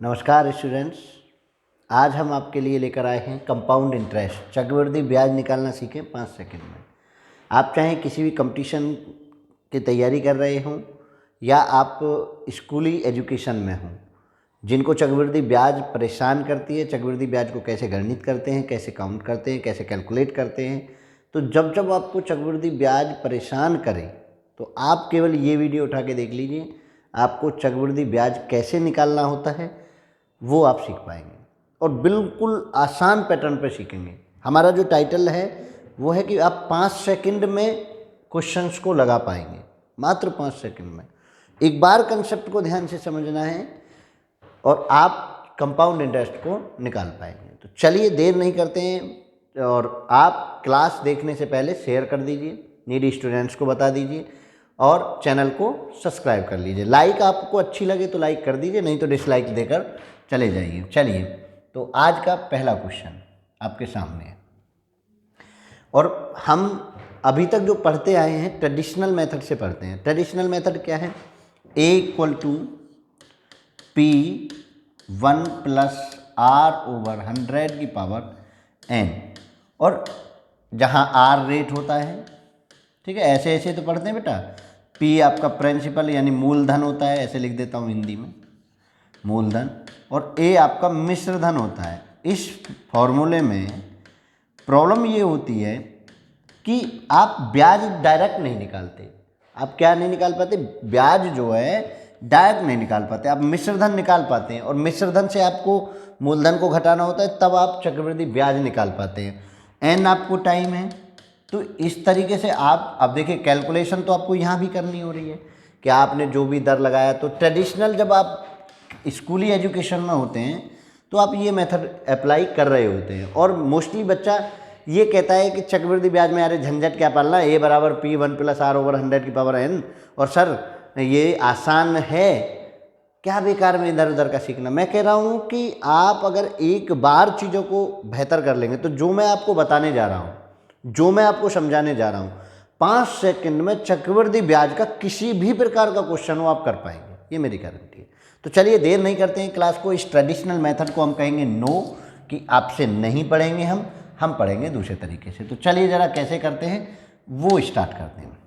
नमस्कार स्टूडेंट्स। आज हम आपके लिए लेकर आए हैं कंपाउंड इंटरेस्ट, चक्रवृद्धि ब्याज निकालना सीखें 5 सेकंड में। आप चाहे किसी भी कंपटीशन की तैयारी कर रहे हों या आप स्कूली एजुकेशन में हों, जिनको चक्रवृद्धि ब्याज परेशान करती है, चक्रवृद्धि ब्याज को कैसे गणित करते हैं, कैसे काउंट करते हैं, कैसे कैलकुलेट करते हैं, तो जब जब आपको चक्रवृद्धि ब्याज परेशान करे तो आप केवल ये वीडियो उठा के देख लीजिए। आपको चक्रवृद्धि ब्याज कैसे निकालना होता है वो आप सीख पाएंगे और बिल्कुल आसान पैटर्न पर सीखेंगे। हमारा जो टाइटल है वो है कि आप 5 सेकंड में क्वेश्चंस को लगा पाएंगे, मात्र 5 सेकंड में। एक बार कंसेप्ट को ध्यान से समझना है और आप कंपाउंड इंटरेस्ट को निकाल पाएंगे। तो चलिए देर नहीं करते हैं और आप क्लास देखने से पहले शेयर कर दीजिए, नीडी स्टूडेंट्स को बता दीजिए और चैनल को सब्सक्राइब कर लीजिए। लाइक आपको अच्छी लगे तो लाइक कर दीजिए, नहीं तो डिसलाइक देकर चले जाइए। चलिए, तो आज का पहला क्वेश्चन आपके सामने है और हम अभी तक जो पढ़ते आए हैं ट्रेडिशनल मेथड से पढ़ते हैं। ट्रेडिशनल मेथड क्या है? A = P1 + R/100⁻n और जहाँ R रेट होता है, ठीक है, ऐसे ऐसे तो पढ़ते हैं बेटा। P आपका प्रिंसिपल यानी मूलधन होता है, ऐसे लिख देता हूँ हिंदी में, मूलधन, और A आपका मिश्रधन होता है। इस फॉर्मूले में प्रॉब्लम ये होती है कि आप ब्याज डायरेक्ट नहीं निकालते। आप क्या नहीं निकाल पाते? ब्याज जो है डायरेक्ट नहीं निकाल पाते। आप मिश्रधन निकाल पाते हैं और मिश्रधन से आपको मूलधन को घटाना होता है, तब आप चक्रवृद्धि ब्याज निकाल पाते हैं। n आपको टाइम है, तो इस तरीके से आप अब देखिए कैलकुलेशन तो आपको यहाँ भी करनी हो रही है कि आपने जो भी दर लगाया। तो ट्रेडिशनल जब आप स्कूली एजुकेशन में होते हैं तो आप ये मेथड अप्लाई कर रहे होते हैं और मोस्टली बच्चा ये कहता है कि चक्रवृद्धि ब्याज में अरे झंझट क्या पालना, A = P1 + R/100⁻n और सर ये आसान है, क्या बेकार में इधर उधर का सीखना। मैं कह रहा हूँ कि आप अगर एक बार चीज़ों को बेहतर कर लेंगे तो जो मैं आपको बताने जा रहा हूँ, जो मैं आपको समझाने जा रहा हूँ, 5 सेकंड में चक्रवृद्धि ब्याज का किसी भी प्रकार का क्वेश्चन हो आप कर पाएंगे, ये मेरी गारंटी है। तो चलिए देर नहीं करते हैं क्लास को। इस ट्रेडिशनल मेथड को हम कहेंगे नो, कि आपसे नहीं पढ़ेंगे हम पढ़ेंगे दूसरे तरीके से। तो चलिए ज़रा कैसे करते हैं वो स्टार्ट करते हैं।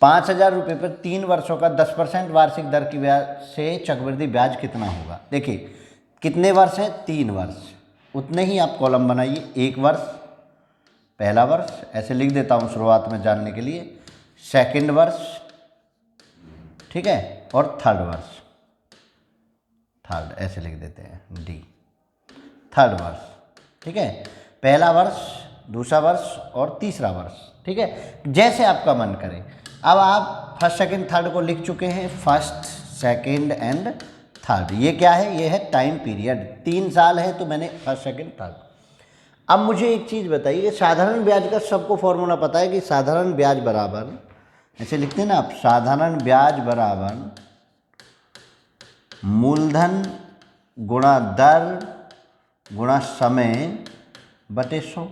5,000 रुपये पर 3 वर्षों का 10% वार्षिक दर की ब्याज से चक्रवृद्धि ब्याज कितना होगा? देखिए कितने वर्ष हैं? 3 वर्ष। उतने ही आप कॉलम बनाइए। 1 वर्ष, पहला वर्ष, ऐसे लिख देता हूँ शुरुआत में जानने के लिए। सेकंड वर्ष, ठीक है, और थर्ड वर्ष, थर्ड ऐसे लिख देते हैं D। थर्ड वर्ष, ठीक है, पहला वर्ष, दूसरा वर्ष और तीसरा वर्ष, ठीक है, जैसे आपका मन करे। अब आप फर्स्ट सेकंड थर्ड को लिख चुके हैं, फर्स्ट सेकंड एंड थर्ड। ये क्या है? ये है टाइम पीरियड। 3 साल है तो मैंने फर्स्ट सेकंड थर्ड। अब मुझे एक चीज़ बताइए, साधारण ब्याज का सबको फॉर्मूला पता है कि साधारण ब्याज बराबर, ऐसे लिखते हैं ना आप, साधारण ब्याज बराबर मूलधन गुणा दर गुणा समय बटे 100।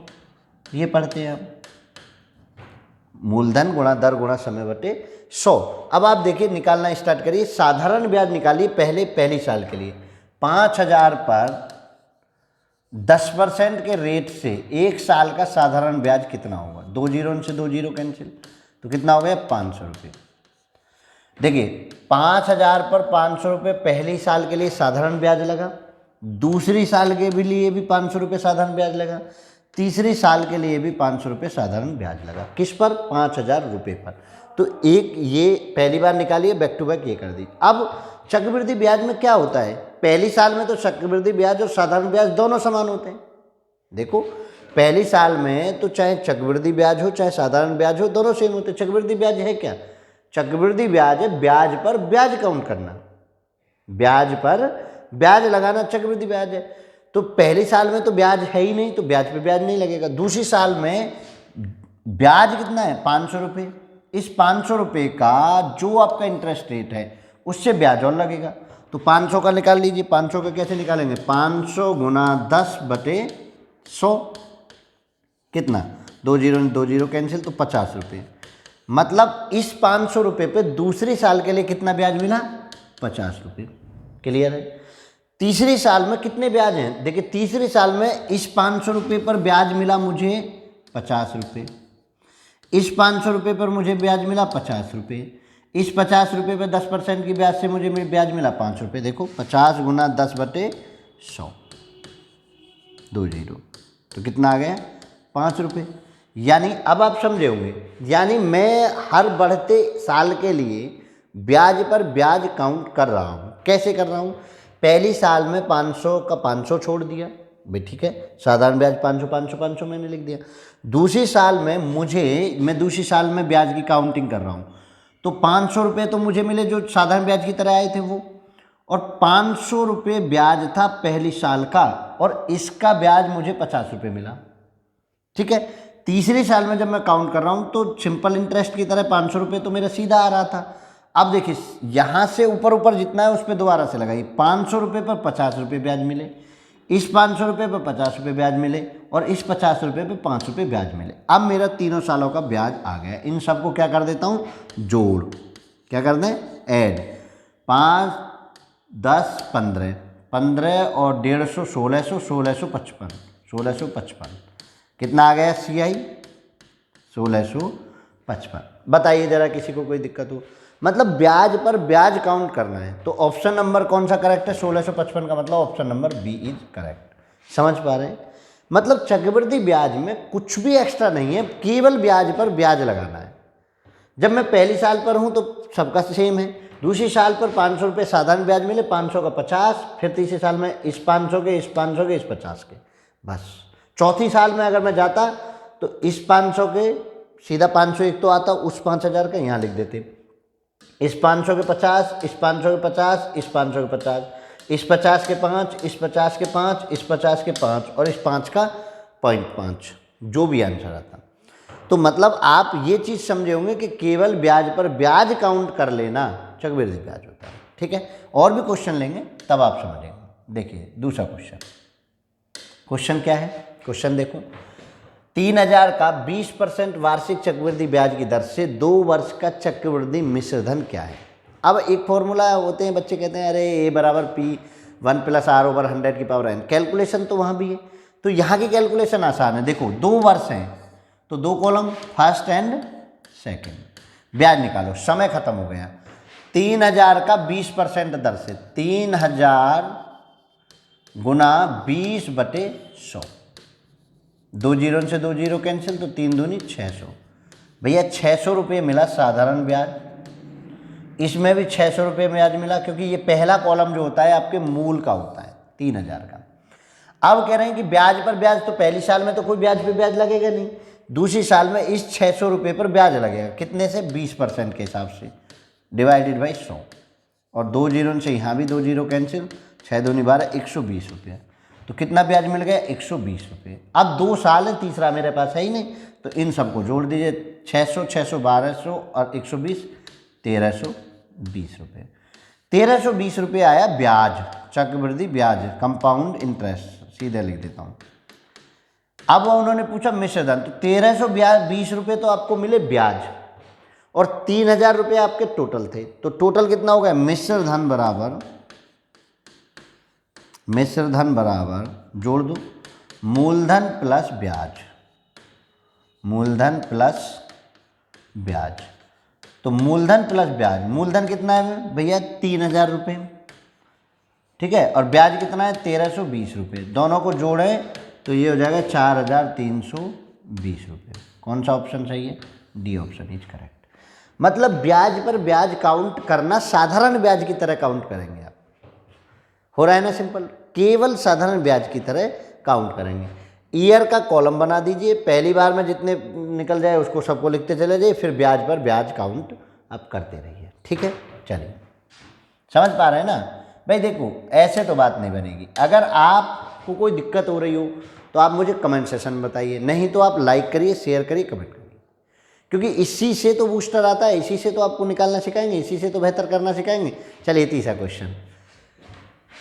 ये पढ़ते हैं आप, मूलधन गुणा दर गुणा समय बटे 100। अब आप देखिए निकालना स्टार्ट करिए। साधारण ब्याज निकालिए पहली साल के लिए। 5,000 पर 10% के रेट से 1 साल का साधारण ब्याज कितना होगा? 2 जीरो से 2 जीरो कैंसिल, तो कितना हो गया? 500 रुपये। देखिए 5,000 पर 500 रुपये पहली साल के लिए साधारण ब्याज लगा, दूसरी साल के भी लिए भी 500 रुपये साधारण ब्याज लगा, तीसरी साल के लिए भी 500 रुपये साधारण ब्याज लगा। किस पर? 5,000 रुपये पर। तो एक ये पहली बार निकालिए, बैक टू बैक ये कर दीजिए। अब चक्रवृद्धि ब्याज में क्या होता है? पहली साल में तो चक्रवृद्धि ब्याज और साधारण ब्याज दोनों समान होते हैं। देखो पहली साल में तो चाहे चक्रवृद्धि ब्याज हो चाहे साधारण ब्याज हो, दोनों सेम होते हैं। चक्रवृद्धि ब्याज है क्या? चक्रवृद्धि ब्याज है ब्याज पर ब्याज काउंट करना, ब्याज पर ब्याज लगाना चक्रवृद्धि ब्याज है। तो पहली साल में तो ब्याज है ही नहीं, तो ब्याज पे ब्याज नहीं लगेगा। दूसरी साल में ब्याज कितना है? 500 रुपये। इस 500 रुपये का जो आपका इंटरेस्ट रेट है उससे ब्याज और लगेगा। तो 500 का निकाल लीजिए। 500 का कैसे निकालेंगे? 500 गुना 10 बटे 100, कितना? 2 जीरो कैंसिल, तो 50 रुपये। मतलब इस 500 रुपये पे दूसरी साल के लिए कितना ब्याज मिला? 50 रुपये। क्लियर है। तीसरी साल में कितने ब्याज हैं, देखिए तीसरी साल में इस 500 रुपये पर ब्याज मिला मुझे 50 रुपये, इस 500 रुपये पर मुझे ब्याज मिला 50 रुपये, इस 50 रुपये पर 10% की ब्याज से मुझे ब्याज मिला 5 रुपये। देखो 50 गुना 10/100 2 जीरो, तो कितना आ गया 5 रुपये। यानी अब आप समझे होंगे, यानी मैं हर बढ़ते साल के लिए ब्याज पर ब्याज काउंट कर रहा हूँ। कैसे कर रहा हूँ, पहली साल में 500 का 500 छोड़ दिया भाई, ठीक है, साधारण ब्याज 500 500 500 मैंने लिख दिया। दूसरी साल में मैं दूसरी साल में ब्याज की काउंटिंग कर रहा हूँ, तो 500 रुपये तो मुझे मिले जो साधारण ब्याज की तरह आए थे वो, और 500 रुपये ब्याज था पहली साल का, और इसका ब्याज मुझे 50 रुपये मिला, ठीक है। तीसरी साल में जब मैं काउंट कर रहा हूँ तो सिंपल इंटरेस्ट की तरह 500 रुपये तो मेरा सीधा आ रहा था। अब देखिए यहाँ से ऊपर ऊपर जितना है उस पर दोबारा से लगाइए, 500 रुपये पर 50 रुपये ब्याज मिले, इस 500 रुपये पर 50 रुपये ब्याज मिले, और इस 50 रुपये पर 5 रुपये ब्याज मिले। अब मेरा तीनों सालों का ब्याज आ गया। इन सबको क्या कर देता हूँ, जोड़, क्या कर दें, ऐड। 5 10 15 15 और 150 1600 1655 1655, कितना आ गया CI 1655। बताइए जरा किसी को कोई दिक्कत हो, मतलब ब्याज पर ब्याज काउंट करना है तो ऑप्शन नंबर कौन सा करेक्ट है, 1655 का मतलब option number B is correct. समझ पा रहे हैं, मतलब चक्रवृद्धि ब्याज में कुछ भी एक्स्ट्रा नहीं है, केवल ब्याज पर ब्याज लगाना है। जब मैं पहली साल पर हूँ तो सबका सेम है, दूसरी साल पर 500 रुपये साधारण ब्याज मिले, 500 का 50, फिर तीसरी साल में इस 500 के, इस 500 के, इस 50 के, बस। चौथी साल में अगर मैं जाता तो इस 500 के सीधा 501 तो आता, उस 5000 का यहाँ लिख देते, इस 500 के 50, इस 500 के 50, इस 500 के 50, इस 50 के 5, इस 50 के 5, इस 50 के 5 और इस 5 का 0.5, जो भी आंसर आता। तो मतलब आप ये चीज़ समझे होंगे कि केवल ब्याज पर ब्याज काउंट कर लेना चक्रवृद्धि ब्याज होता है, ठीक है। और भी क्वेश्चन लेंगे तब आप समझेंगे। देखिए दूसरा क्वेश्चन क्या है, क्वेश्चन देखो, 3000 का 20% वार्षिक चक्रवृद्धि ब्याज की दर से 2 वर्ष का चक्रवृद्धि मिश्र धन क्या है। अब एक फॉर्मूला होते हैं, बच्चे कहते हैं अरे A = P1 + R/100⁴ कैलकुलेशन तो वहाँ भी है, तो यहाँ की कैलकुलेशन आसान है। देखो 2 वर्ष हैं तो 2 कॉलम, फर्स्ट एंड सेकेंड, ब्याज निकालो, समय खत्म हो गया। 3000 का 20% दर से 3000 गुना 20/100, 2 जीरो से 2 जीरो कैंसिल, तो 3 दूनी 600। भैया 600 रुपये मिला साधारण ब्याज, इसमें भी 600 रुपये ब्याज मिला, क्योंकि ये पहला कॉलम जो होता है आपके मूल का होता है 3000 का। अब कह रहे हैं कि ब्याज पर ब्याज, तो पहली साल में तो कोई ब्याज पे ब्याज लगेगा नहीं, दूसरी साल में इस 600 रुपये पर ब्याज लगेगा, कितने से, 20% के हिसाब से, डिवाइडेड बाई 100, और 2 जीरो से यहाँ भी 2 जीरो कैंसिल, 6 दूनी 12, 120 रुपये। तो कितना ब्याज मिल गया, 120 रुपये। अब 2 साल है, तीसरा मेरे पास है ही नहीं, तो इन सबको जोड़ दीजिए, 600 600 1200 और 120 1320 रुपये। 1320 रुपये आया ब्याज, चक्रवृद्धि ब्याज, कंपाउंड इंटरेस्ट, सीधे लिख देता हूँ। अब उन्होंने पूछा मिश्र धन, तो 1320 रुपये तो आपको मिले ब्याज, और 3000 रुपये आपके टोटल थे, तो टोटल कितना हो गया, मिश्र धन बराबर जोड़ दो मूलधन प्लस ब्याज, मूलधन प्लस ब्याज। तो मूलधन प्लस ब्याज, मूलधन कितना है भैया 3000 रुपये, ठीक है, और ब्याज कितना है 1320 रुपये, दोनों को जोड़े तो ये हो जाएगा 4320 रुपये। कौन सा ऑप्शन सही है, डी ऑप्शन इज करेक्ट। मतलब ब्याज पर ब्याज काउंट करना साधारण ब्याज की तरह काउंट करेंगे आप, हो रहा है ना सिंपल, केवल साधारण ब्याज की तरह काउंट करेंगे। ईयर का कॉलम बना दीजिए, पहली बार में जितने निकल जाए उसको सबको लिखते चले जाइए, फिर ब्याज पर ब्याज काउंट आप करते रहिए, ठीक है। चलिए समझ पा रहे हैं ना भाई। देखो ऐसे तो बात नहीं बनेगी, अगर आपको कोई दिक्कत हो रही हो तो आप मुझे कमेंट सेशन में बताइए, नहीं तो आप लाइक करिए, शेयर करिए, कमेंट करिए, क्योंकि इसी से तो बूस्टर आता है, इसी से तो आपको निकालना सिखाएंगे, इसी से तो बेहतर करना सिखाएंगे। चलिए तीसरा क्वेश्चन,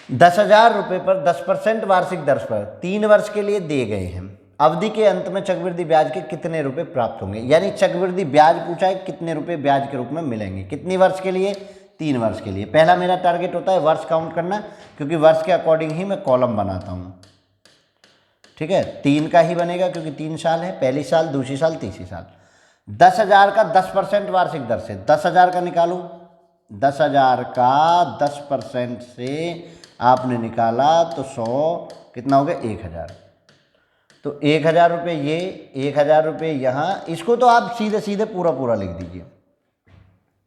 10,000 रुपये पर 10% वार्षिक दर पर 3 वर्ष के लिए दिए गए हैं, अवधि के अंत में चक्रवृद्धि ब्याज के कितने रुपए प्राप्त होंगे। यानी चक्रवृद्धि ब्याज पूछा है, कितने रुपए ब्याज के रूप में मिलेंगे, कितनी वर्ष के लिए, 3 वर्ष के लिए। पहला मेरा टारगेट होता है वर्ष काउंट करना, क्योंकि वर्ष के अकॉर्डिंग ही मैं कॉलम बनाता हूँ। ठीक है, 3 का ही बनेगा क्योंकि 3 साल है, पहली साल, दूसरी साल, तीसरी साल। 10,000 का 10% वार्षिक दर से 10,000 का निकालूँ, 10,000 का 10% से आपने निकाला तो 100 कितना हो गया 1,000। तो 1,000 रुपये ये, 1,000 रुपये यहाँ, इसको तो आप सीधे सीधे पूरा पूरा लिख दीजिए।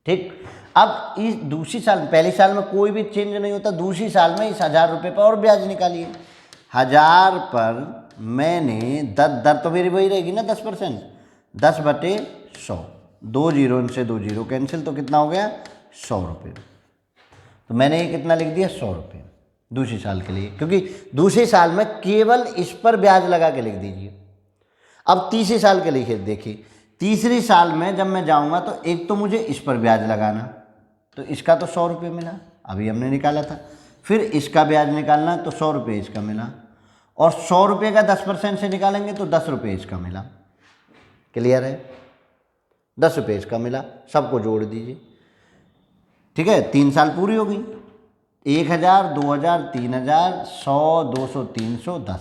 ठीक, अब इस दूसरी साल, पहली साल में कोई भी चेंज नहीं होता, दूसरी साल में इस 1,000 रुपये पर और ब्याज निकालिए। 1,000 पर मैंने दर तो मेरी वही रहेगी ना 10%, 10/100, 2 जीरो से 2 जीरो कैंसिल, तो कितना हो गया 100 रुपये। तो मैंने ये कितना लिख दिया 100 रुपये दूसरी साल के लिए, क्योंकि दूसरी साल में केवल इस पर ब्याज लगा के लिख दीजिए। अब तीसरी साल के लिए देखिए, तीसरी साल में जब मैं जाऊंगा तो एक तो मुझे इस पर ब्याज लगाना, तो इसका तो 100 रुपये मिला, अभी हमने निकाला था। फिर इसका ब्याज निकालना तो 100 रुपये इसका मिला, और 100 रुपये का 10% से निकालेंगे तो 10 रुपये इसका मिला। क्लियर है, 10 रुपये इसका मिला, सबको जोड़ दीजिए। ठीक है, 3 साल पूरी हो गई। 1,000, 2,000, 3,000, 100, 200, 300, 10,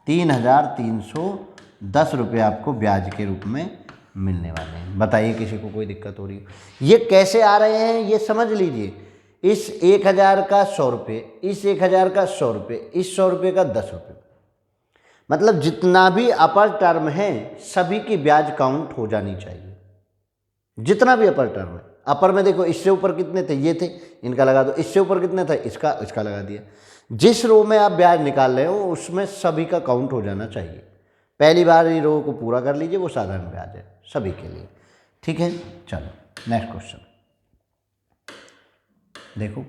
3,310 रुपये आपको ब्याज के रूप में मिलने वाले हैं। बताइए किसी को कोई दिक्कत हो रही है? ये कैसे आ रहे हैं ये समझ लीजिए। इस 1,000 का 100 रुपये, इस 1,000 का 100 रुपये, इस 100 रुपये का 10 रुपये, मतलब जितना भी अपर टर्म है सभी की ब्याज काउंट हो जानी चाहिए। जितना भी अपर टर्म है, अपर में देखो इससे ऊपर कितने थे, ये थे, इनका लगा दो, इससे ऊपर कितने थे, इसका लगा दिया। जिस रो में आप ब्याज निकाल रहे हो उसमें सभी का काउंट हो जाना चाहिए। पहली बार ये रो को पूरा कर लीजिए, वो साधारण ब्याज है सभी के लिए। ठीक है, चलो नेक्स्ट क्वेश्चन देखो।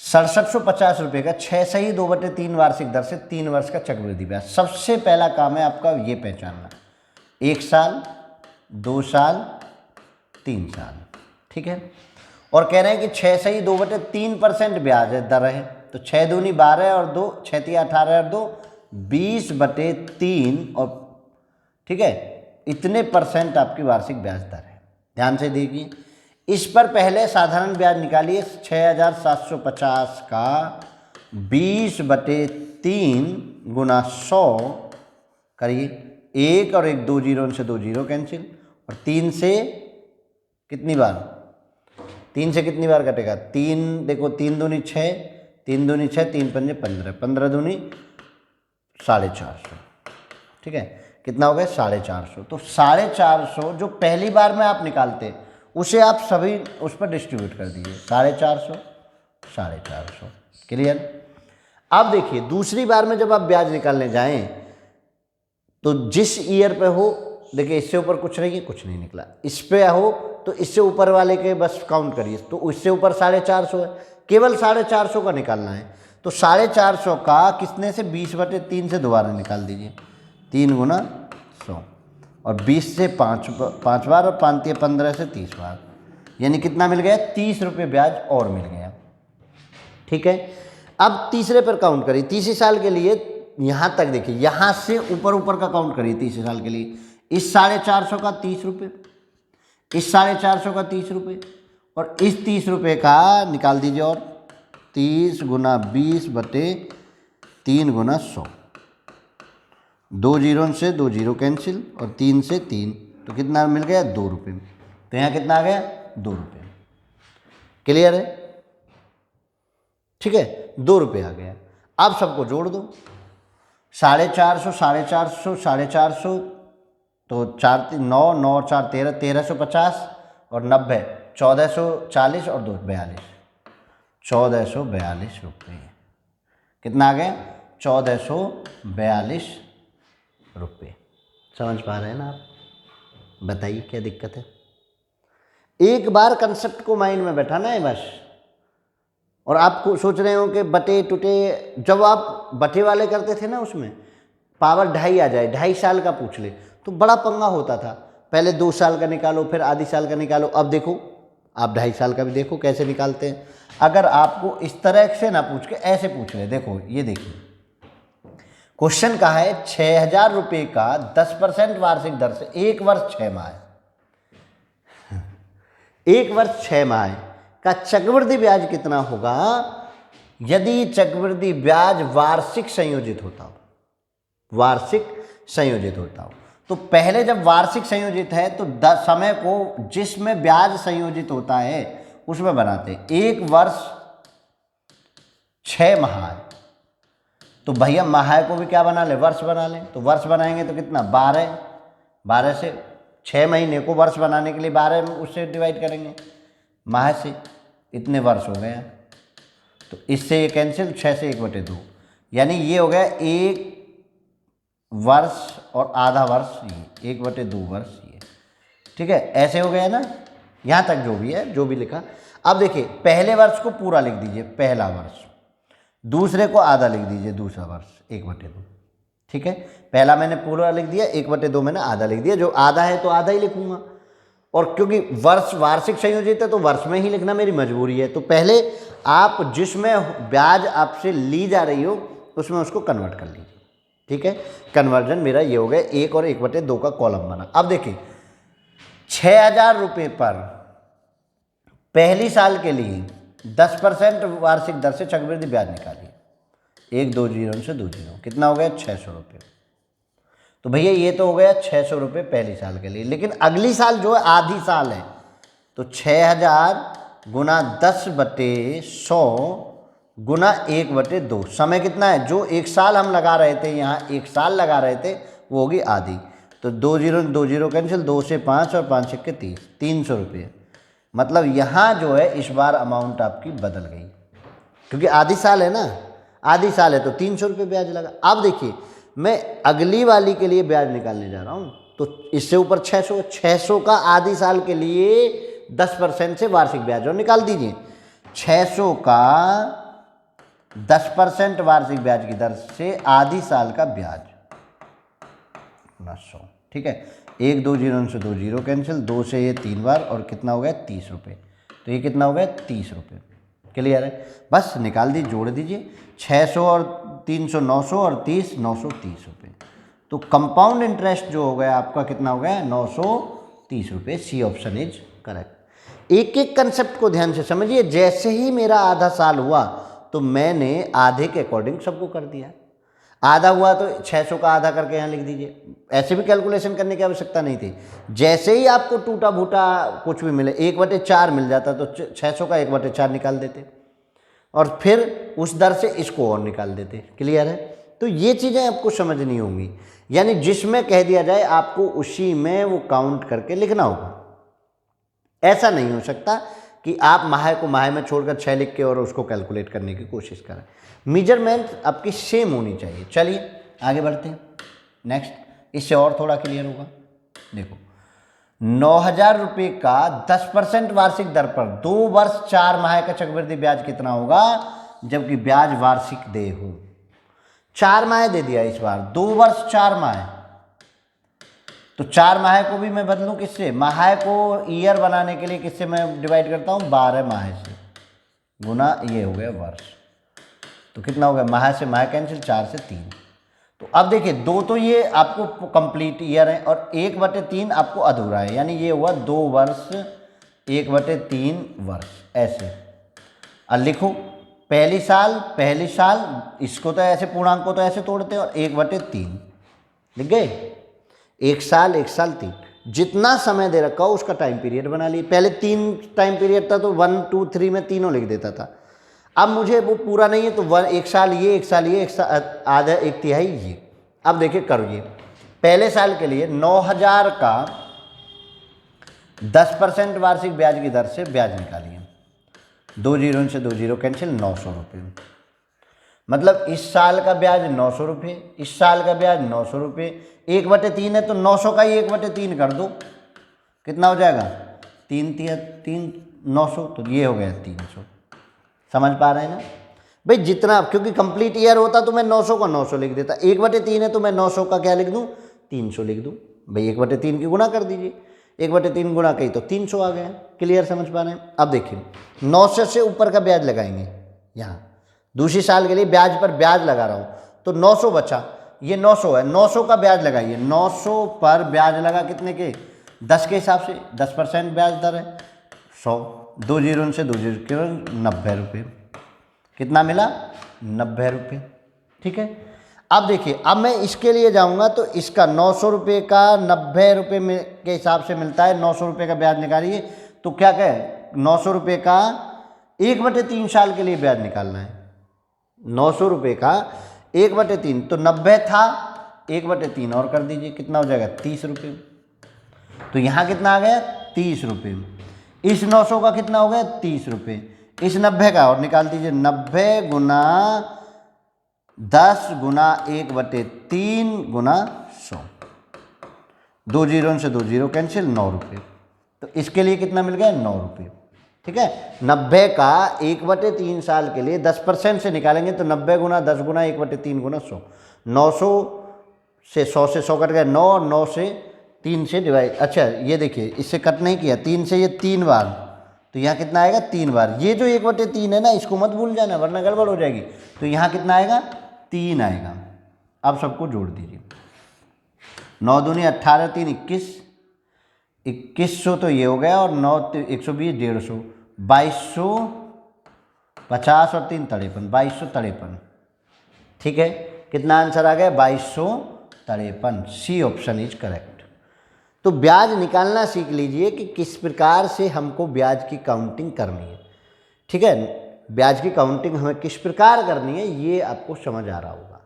6750 रुपये का 6 सही 2/3 वार्षिक दर से 3 वर्ष का चक्रवृद्धि ब्याज। सबसे पहला काम है आपका ये पहचानना, 1 साल, 2 साल, 3 साल। ठीक है, और कह रहे हैं कि 6 सही 2/3% ब्याज है, दर है, तो 6 दूनी 12 और 2, 6 तिया 18 और 2, 20/3, और ठीक है इतने % आपकी वार्षिक ब्याज दर है। ध्यान से देखिए, इस पर पहले साधारण ब्याज निकालिए। 6,750 का 20/3 गुना 100 करिए, 1 और 1 2 जीरो से 2 जीरो कैंसिल, और 3 से कितनी बार, 3 से कितनी बार कटेगा, 3 देखो, 3 दूनी 6, 3 दूनी 6, 3 पंजे 15, 15 दूनी 450। ठीक है, कितना हो गया 450। तो 450 जो पहली बार में आप निकालते उसे आप सभी उस पर डिस्ट्रीब्यूट कर दीजिए, 450, 450। क्लियर। अब देखिए दूसरी बार में जब आप ब्याज निकालने जाएं तो जिस ईयर पे हो, देखिए इससे ऊपर कुछ नहीं है, कुछ नहीं निकला, इस पे हो तो इससे ऊपर वाले के बस काउंट करिए, तो इससे ऊपर 450 है, केवल 450 का निकालना है। तो 450 का कितने से 20/3 से दोबारा निकाल दीजिए, 3 गुना 100, और 20 से 5 बार, और 5 15 से 30 बार, यानी कितना मिल गया 30 रुपये ब्याज और मिल गया। ठीक है, अब तीसरे पर काउंट करिए, तीसरे साल के लिए यहाँ तक देखिए, यहाँ से ऊपर का काउंट करिए तीसरे साल के लिए। इस 450 का 30 रुपये, इस 450 का 30 रुपये, और इस 30 रुपये का निकाल दीजिए, और 30 गुना 20/3 गुना 100, 2 जीरो से 2 जीरो कैंसिल, और 3 से 3, तो कितना मिल गया 2 रुपये। तो यहाँ कितना आ गया 2 रुपये। क्लियर है। ठीक है, 2 रुपये आ गया। अब सबको जोड़ दो, 450, 450, 450, तो 4 3 9, 9 और 4 13, 1350, और 90 1440, और 2 42, 1442 रुपये। कितना आ गया 1442 रुपये। समझ पा रहे हैं ना आप? बताइए क्या दिक्कत है? एक बार कंसेप्ट को माइंड में बैठाना है बस। और आप सोच रहे हो कि बटे टुटे, जब आप बटे वाले करते थे ना उसमें पावर 2.5 आ जाए, 2.5 साल का पूछ ले तो बड़ा पंगा होता था। पहले 2 साल का निकालो, फिर आधी साल का निकालो। अब देखो आप 2.5 साल का भी देखो कैसे निकालते हैं। अगर आपको इस तरह से ना पूछ के ऐसे पूछ ले, देखो ये देखिए क्वेश्चन का है 6,000 रुपये का 10% वार्षिक दर से 1 वर्ष 6 माह है। 1 वर्ष 6 माह है, का चक्रवृद्धि ब्याज कितना होगा यदि चक्रवृद्धि ब्याज वार्षिक संयोजित होता हो, वार्षिक संयोजित होता हो। तो पहले जब वार्षिक संयोजित है तो समय को जिसमें ब्याज संयोजित होता है उसमें बनाते हैं। एक वर्ष 6 माह है तो भैया माह को भी क्या बना ले, वर्ष बना लें। तो वर्ष बनाएंगे तो कितना, 12 से 6 महीने को वर्ष बनाने के लिए 12 उससे डिवाइड करेंगे, माह से इतने वर्ष हो गया। तो इससे ये कैंसिल, 6 से 1/2, यानी ये हो गया 1 वर्ष और आधा वर्ष, ये 1/2 वर्ष ये, ठीक है। ऐसे हो गया ना, यहाँ तक जो भी है, जो भी लिखा। अब देखिए पहले वर्ष को पूरा लिख दीजिए, पहला वर्ष, दूसरे को आधा लिख दीजिए, दूसरा वर्ष 1/2, ठीक है। पहला मैंने पूरा लिख दिया, 1/2 मैंने आधा लिख दिया। जो आधा है तो आधा ही लिखूंगा, और क्योंकि वर्ष वार्षिक संयोजित है तो वर्ष में ही लिखना मेरी मजबूरी है। तो पहले आप जिसमें ब्याज आपसे ली जा रही हो उसमें उसको कन्वर्ट कर लीजिए, ठीक है। कन्वर्जन मेरा ये हो गया, 1 और 1/2 का कॉलम बना। अब देखिए 6,000 रुपये पर पहली साल के लिए 10% वार्षिक दर से चक्रवृद्धि ब्याज निकालिए, 1 2 0 से 2 0, कितना हो गया 600 रुपये। तो भैया ये तो हो गया 600 रुपये पहली साल के लिए, लेकिन अगली साल जो है आधी साल है, तो 6,000 गुना 10/100 गुना 1/2, समय कितना है, जो 1 साल हम लगा रहे थे, यहाँ 1 साल लगा रहे थे, वो होगी आधी। तो 2 0 कैंसिल, 2 से 5 और 5 6 30, 300 रुपये। मतलब यहाँ जो है इस बार अमाउंट आपकी बदल गई, क्योंकि आधी साल है ना, आधी साल है तो 300 रुपये ब्याज लगा। अब देखिए मैं अगली वाली के लिए ब्याज निकालने जा रहा हूँ, तो इससे ऊपर 600 का आधी साल के लिए 10% से वार्षिक ब्याज और निकाल दीजिए। 600 का 10% वार्षिक ब्याज की दर से आधी साल का ब्याज 100, ठीक है। 1 2 0 से 2 0 कैंसिल, 2 से ये 3 बार, और कितना हो गया 30 रुपये। तो ये कितना हो गया 30 रुपये। क्लियर है, बस निकाल दीजिए, जोड़ दीजिए, 600 और 300 900 और 30 930 रुपये। तो कंपाउंड इंटरेस्ट जो हो गया आपका कितना हो गया 930 रुपये। C option is correct. एक एक कंसेप्ट को ध्यान से समझिए। जैसे ही मेरा आधा साल हुआ तो मैंने आधे के अकॉर्डिंग सबको कर दिया। आधा हुआ तो 600 का आधा करके यहाँ लिख दीजिए, ऐसे भी कैलकुलेशन करने की आवश्यकता नहीं थी। जैसे ही आपको टूटा फूटा कुछ भी मिले, 1/4 मिल जाता तो 600 का 1/4 निकाल देते, और फिर उस दर से इसको और निकाल देते। क्लियर है, तो ये चीज़ें आपको समझनी होंगी। यानी जिसमें कह दिया जाए आपको उसी में वो काउंट करके लिखना होगा। ऐसा नहीं हो सकता कि आप माह को माह में छोड़कर 6 लिख के और उसको कैलकुलेट करने की कोशिश करें। मेजरमेंट आपकी सेम होनी चाहिए। चलिए आगे बढ़ते हैं नेक्स्ट, इससे और थोड़ा क्लियर होगा। देखो 9,000 रुपये का 10% वार्षिक दर पर 2 वर्ष 4 माह का चक्रवृद्धि ब्याज कितना होगा, जबकि ब्याज वार्षिक दे हो। 4 माह दे दिया इस बार, 2 वर्ष 4 माह, तो 4 माह को भी मैं बदलूं किससे, माह को ईयर बनाने के लिए किससे मैं डिवाइड करता हूँ 12 माह से, गुना ये हो गया वर्ष। तो कितना हो गया, माह से माह कैंसिल, 4 से 3। तो अब देखिए 2 तो ये आपको कंप्लीट ईयर है और 1/3 आपको अधूरा है, यानी ये हुआ 2 वर्ष 1/3 वर्ष। ऐसे अब लिखो पहली साल, इसको तो ऐसे पूर्णांक को तो ऐसे तोड़ते हैं, और 1/3 लिख गए। 1 साल 3, जितना समय दे रखा हो उसका टाइम पीरियड बना लिए। पहले 3 टाइम पीरियड था तो 1 2 3 में तीनों लिख देता था। अब मुझे वो पूरा नहीं है तो 1 साल ये, 1 साल ये, 1 साल आधा, 1/3 ये। अब देखिए करिए, पहले साल के लिए 9,000 का 10% वार्षिक ब्याज की दर से ब्याज निकालिए। 2 0 से 2 0 कैंसिल, 900 रुपये। मतलब इस साल का ब्याज 900 रुपये, इस साल का ब्याज 900 रुपये। 1/3 है तो 900 का ही 1/3 कर दो, कितना हो जाएगा 3 900, तो ये हो गया 300। समझ पा रहे हैं ना भाई, जितना, क्योंकि कंप्लीट ईयर होता तो मैं 900 का 900 लिख देता। 1/3 है तो मैं 900 का क्या लिख दूँ, 300 लिख दूँ। भाई 1/3 की गुणा कर दीजिए, 1/3 गुणा कही तो 300 आ गया। क्लियर, समझ पा रहे हैं। अब देखिए 900 से ऊपर का ब्याज लगाएंगे, यहाँ दूसरी साल के लिए ब्याज पर ब्याज लगा रहा हूँ तो 900 बचा, ये 900 है, 900 का ब्याज लगाइए। 900 पर ब्याज लगा कितने के, 10 के हिसाब से, 10% ब्याज दर है 100, 2 जीरो से 2 जीरो केवल 90 रुपये। कितना मिला? 90 रुपये। ठीक है, अब देखिए, अब मैं इसके लिए जाऊंगा तो इसका 900 रुपये का 90 रुपये में के हिसाब से मिलता है। 900 रुपये का ब्याज निकालिए तो क्या कहे, 900 रुपये का 1/3 साल के लिए ब्याज निकालना है। 900 रुपये का 1/3 तो 90 था, 1/3 और कर दीजिए, कितना हो जाएगा? 30 रुपये। तो यहाँ कितना आ गया? 30 रुपये। इस 900 का कितना हो गया? 30 रुपये। इस 90 का और निकाल दीजिए, 90 गुना 10 गुना 1/3 गुना 100। 2 जीरो से 2 जीरो कैंसिल, 9 रुपये। तो इसके लिए कितना मिल गया? 9 रुपये। ठीक है, 90 का 1/3 साल के लिए 10% से निकालेंगे तो 90 गुना 10 गुना 1/3 गुना 100। 900 से 100 से 100 कट गया 9, 9 से 3 से डिवाइड, अच्छा ये देखिए इससे कट नहीं किया, 3 से ये 3 बार, तो यहाँ कितना आएगा? 3 बार। ये जो 1/3 है ना, इसको मत भूल जाना वरना गड़बड़ हो जाएगी। तो यहाँ कितना आएगा? 3 आएगा। अब सबको जोड़ दीजिए, 9 दूनी 18, 3 21, 2100 तो ये हो गया, और 9 120 150, 2250 और 3 53, 2253। ठीक है, कितना आंसर आ गया? 2253। C option is correct. तो ब्याज निकालना सीख लीजिए कि किस प्रकार से हमको ब्याज की काउंटिंग करनी है। ठीक है, ब्याज की काउंटिंग हमें किस प्रकार करनी है ये आपको समझ आ रहा होगा।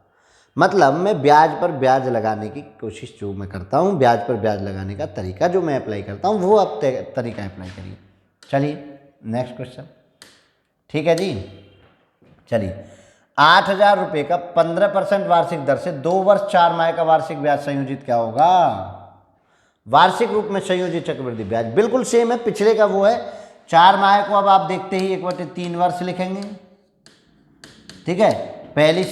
मतलब मैं ब्याज पर ब्याज लगाने की कोशिश जो मैं करता हूँ, ब्याज पर ब्याज लगाने का तरीका जो मैं अप्लाई करता हूँ, वो आप तरीका अप्लाई करिए। चलिए नेक्स्ट क्वेश्चन। ठीक है जी, चलिए 8000 रुपये का 15% वार्षिक दर से 2 वर्ष 4 माह का वार्षिक ब्याज संयोजित क्या होगा? वार्षिक रूप में संयोजित चक्रवृद्धि ब्याज बिल्कुल सेम है, पिछले का वो है। 4 माह को अब आप देखते ही 1/3 वर्ष लिखेंगे। ठीक है, पहली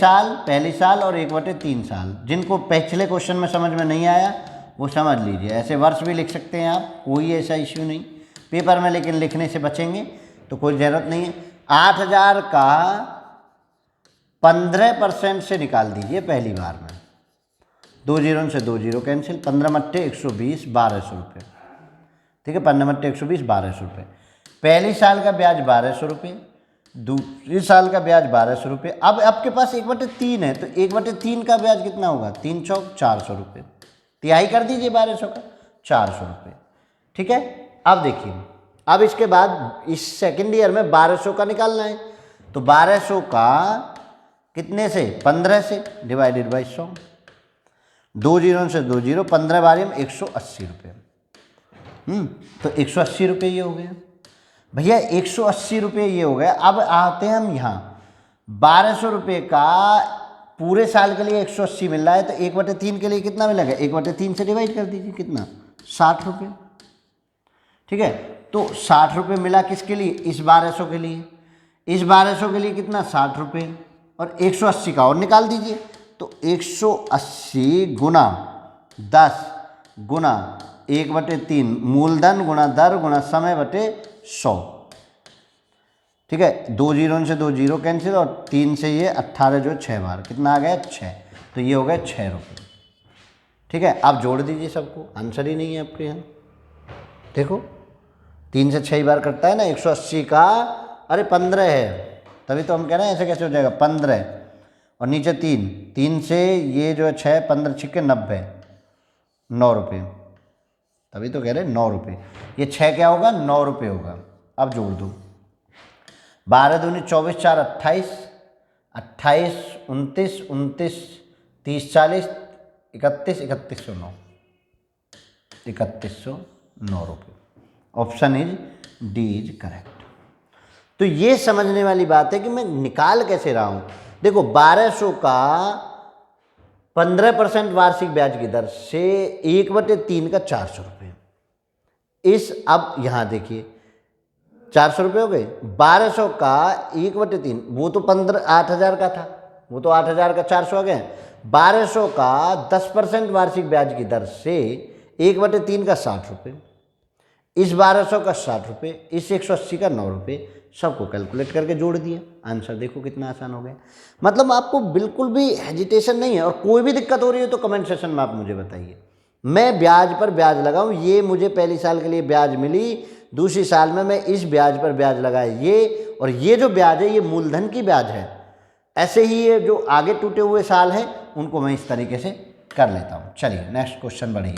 साल और 1/3 साल। जिनको पिछले क्वेश्चन में समझ में नहीं आया वो समझ लीजिए, ऐसे वर्ष भी लिख सकते हैं आप, कोई ऐसा इश्यू नहीं पेपर में, लेकिन लिखने से बचेंगे तो कोई ज़रूरत नहीं है। 8000 का 15% से निकाल दीजिए पहली बार में, 2 जीरो से 2 जीरो कैंसिल, 15 मट्टे 120, 1200 रुपये। ठीक है, 15 मट्टे 120, 1200 रुपये। पहली साल का ब्याज 1200 रुपये, दूसरी साल का ब्याज 1200 रुपये। अब आपके पास 1/3 है तो 1/3 का ब्याज कितना होगा? 3 चौक 400 रुपये, तिहाई कर दीजिए 1200 का, 400 रुपये। ठीक है, अब देखिए, अब इसके बाद इस सेकेंड ईयर में 1200 का निकालना है, तो 1200 का कितने से? 15 से, डिवाइडेड बाई 100। 2 जीरो से 2 जीरो, 15 बारी में 180 रुपये। तो 180 रुपये ये हो गया भैया, 180 रुपये ये हो गया। अब आते हैं हम यहाँ, 1200 रुपये का पूरे साल के लिए 180 मिल रहा है, तो 1/3 के लिए कितना मिलेगा? 1/3 से डिवाइड कर दीजिए, कितना? 60 रुपये। ठीक है, तो 60 रुपये मिला किसके लिए? इस 1200 के लिए। इस 1200 के लिए कितना? 60 रुपये, और 180 का और निकाल दीजिए, तो 180 गुना 10 गुना 1/3 मूलधन गुना दर गुना समय बटे 100। ठीक है, 2 जीरो से 2 जीरो कैंसिल, और 3 से ये 18 जो 6 बार, कितना आ गया? 6। तो ये हो गया 6 रुपये। ठीक है, आप जोड़ दीजिए सबको, आंसर ही नहीं है आपके यहाँ। देखो 3 से 6 बार कटता है ना, 180 का, अरे 15 है, तभी तो हम कह रहे हैं ऐसे कैसे हो जाएगा? 15 और नीचे 3 से ये जो है 6, 15 छिक्के 90, 9 रुपये, तभी तो कह रहे हैं 9 रुपये। ये 6 क्या होगा? 9 रुपये होगा। अब जोड़ दो, 12 दूनी 24, 4 28, 28 29, 29 30 40, 31 3109, 3109 रुपये। Option is D is correct. तो ये समझने वाली बात है कि मैं निकाल कैसे रहा हूँ। देखो 1200 का 15% वार्षिक ब्याज की दर से 1/3 का 400 रुपये। इस अब यहाँ देखिए 400 रुपये हो गए, 1200 का 1/3, वो तो 8000 का था, वो तो 8000 का 400 आ गए। 1200 का 10% वार्षिक ब्याज की दर से 1/3 का 60 रुपये, इस 1200 का 60 रुपये, इस 180 का 9 रुपये, सबको कैलकुलेट करके जोड़ दिया, आंसर देखो कितना आसान हो गया। मतलब आपको बिल्कुल भी हेजिटेशन नहीं है, और कोई भी दिक्कत हो रही है तो कमेंट सेशन में आप मुझे बताइए। मैं ब्याज पर ब्याज लगाऊं, ये मुझे पहली साल के लिए ब्याज मिली दूसरी साल में मैं इस ब्याज पर ब्याज लगाए ये, और ये जो ब्याज है ये मूलधन की ब्याज है। ऐसे ही ये जो आगे टूटे हुए साल हैं उनको मैं इस तरीके से कर लेता हूँ। चलिए नेक्स्ट क्वेश्चन बढ़िए।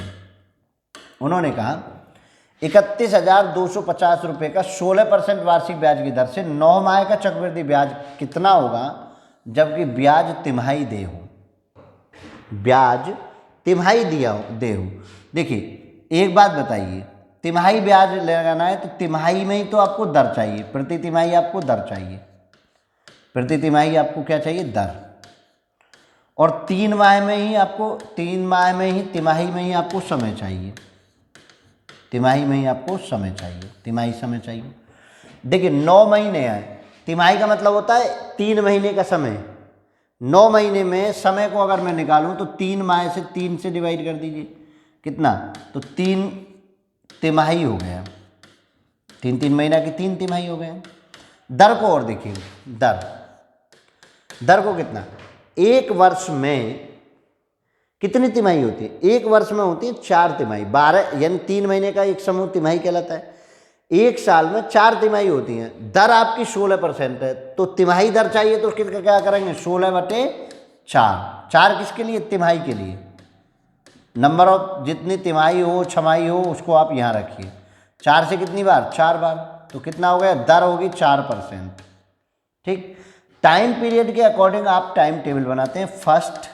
उन्होंने कहा 31,250 रुपये का 16% वार्षिक ब्याज की दर से 9 माह का चक्रवृद्धि ब्याज कितना होगा जबकि ब्याज तिमाही दे हो। ब्याज तिमाही दे हो। देखिए एक बात बताइए, तिमाही ब्याज लगाना है तो तिमाही में ही तो आपको दर चाहिए, प्रति तिमाही आपको दर चाहिए, प्रति तिमाही आपको क्या चाहिए, दर। और 3 माह में ही आपको, 3 माह में ही तिमाही में ही आपको समय चाहिए, तिमाही में ही आपको समय चाहिए, तिमाही समय चाहिए। देखिए 9 महीने हैं, तिमाही का मतलब होता है 3 महीने का समय। 9 महीने में समय को अगर मैं निकालूं तो 3 माह से 3 से डिवाइड कर दीजिए, कितना, तो 3 तिमाही हो गया, 3 महीना की 3 तिमाही हो गए। दर को और देखिए, दर को कितना, एक वर्ष में कितनी तिमाही होती है, एक वर्ष में होती है 4 तिमाही, 12 यानी 3 महीने का एक समूह तिमाही कहलाता है। एक साल में 4 तिमाही होती हैं, दर आपकी 16% है, तो तिमाही दर चाहिए तो क्या करेंगे, 16/4। 4 किसके लिए, तिमाही के लिए। नंबर ऑफ जितनी तिमाही हो छमाही हो उसको आप यहाँ रखिए, 4 से कितनी बार, 4 बार, तो कितना हो गया, दर होगी 4%। ठीक, टाइम पीरियड के अकॉर्डिंग आप टाइम टेबल बनाते हैं, फर्स्ट,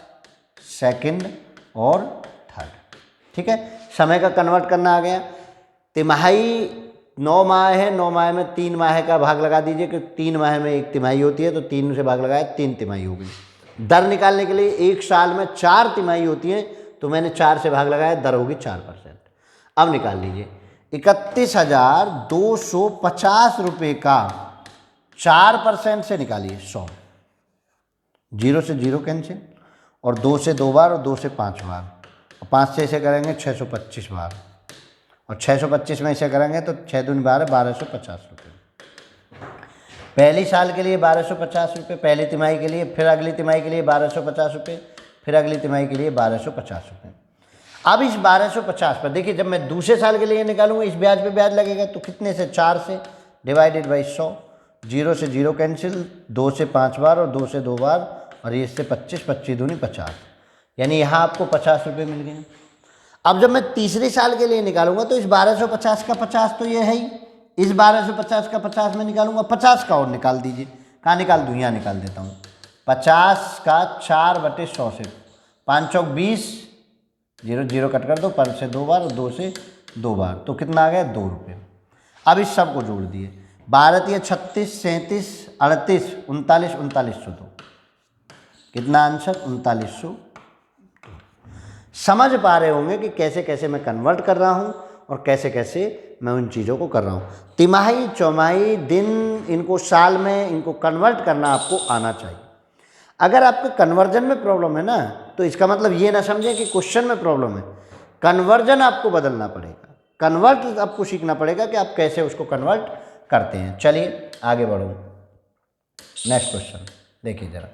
सेकंड और थर्ड। ठीक है, समय का कन्वर्ट करना आ गया। तिमाही 9 माह है, 9 माह में 3 माह का भाग लगा दीजिए, क्योंकि 3 माह में एक तिमाही होती है, तो 3 से भाग लगाया, 3 तिमाही हो गई। दर निकालने के लिए एक साल में 4 तिमाही होती हैं, तो मैंने 4 से भाग लगाया, दर होगी 4%। अब निकाल लीजिए 31,250 रुपये का 4% से निकालिए 100, 0 से 0 कैंसिल, और 2 से 2 बार, और 2 से 5 बार, और 5 से इसे करेंगे 625 बार, और 625 में इसे करेंगे तो 6 दूनी 12, 1250 रुपये। पहली साल के लिए 1250 रुपये, पहली तिमाही के लिए, फिर अगली तिमाही के लिए 1250 रुपये, फिर अगली तिमाही के लिए 1250 रुपये। अब इस 1250 पर देखिए, जब मैं दूसरे साल के लिए निकालूंगा इस ब्याज पे ब्याज लगेगा, तो कितने से, 4 से, डिवाइडेड बाई 100, 0 से 0 कैंसिल, 2 से 5 बार, और 2 से 2 बार, और ये इससे 25, 25 दूनी 50, यानी यहाँ आपको 50 रुपये मिल गए। अब जब मैं तीसरे साल के लिए निकालूंगा तो इस 1250 का 50 तो ये है ही, इस 1250 का 50 में निकालूंगा, 50 का और निकाल दीजिए, कहाँ निकाल दूँ, यहाँ निकाल देता हूँ। 50 का 4/100 से 5 चौक 20, 0 0 कट कर दो, 5 से 2 बार और 2 से 2 बार, तो कितना आ गया, 2 रुपये। अब इस सब को जोड़ दिए, 12 × 36, 37, 38, 39, 3902, कितना आंसर, 3900। समझ पा रहे होंगे कि कैसे कैसे मैं कन्वर्ट कर रहा हूँ और कैसे कैसे मैं उन चीज़ों को कर रहा हूँ। तिमाही, चौमाही, दिन, इनको साल में, इनको कन्वर्ट करना आपको आना चाहिए। अगर आपके कन्वर्जन में प्रॉब्लम है ना, तो इसका मतलब ये ना समझें कि क्वेश्चन में प्रॉब्लम है, कन्वर्जन आपको बदलना पड़ेगा, कन्वर्ट आपको सीखना पड़ेगा कि आप कैसे उसको कन्वर्ट करते हैं। चलिए आगे बढ़ो, नेक्स्ट क्वेश्चन देखिए जरा।